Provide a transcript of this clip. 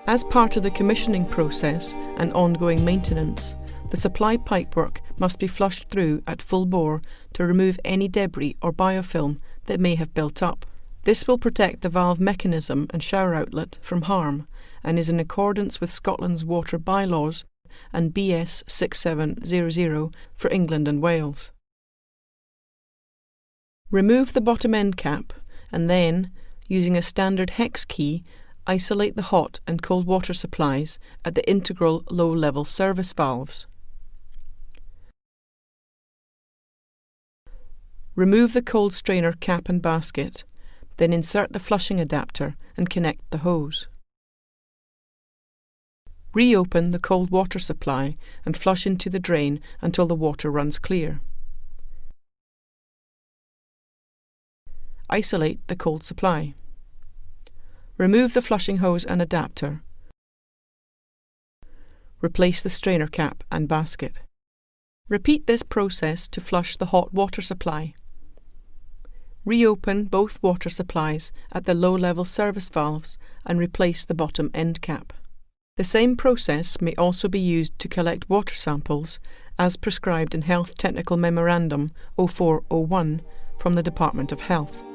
As part of the commissioning process and ongoing maintenance, the supply pipework must be flushed through at full bore to remove any debris or biofilm that may have built up. This will protect the valve mechanism and shower outlet from harm and is in accordance with Scotland's water bylaws and BS 6700 for England and Wales. Remove the bottom end cap and then, using a standard hex key, isolate the hot and cold water supplies at the integral low-level service valves. Remove the cold strainer cap and basket, then insert the flushing adapter and connect the hose. Reopen the cold water supply and flush into the drain until the water runs clear. Isolate the cold supply. Remove the flushing hose and adapter. Replace the strainer cap and basket. Repeat this process to flush the hot water supply. Reopen both water supplies at the low-level service valves and replace the bottom end cap. The same process may also be used to collect water samples as prescribed in Health Technical Memorandum 0401 from the Department of Health.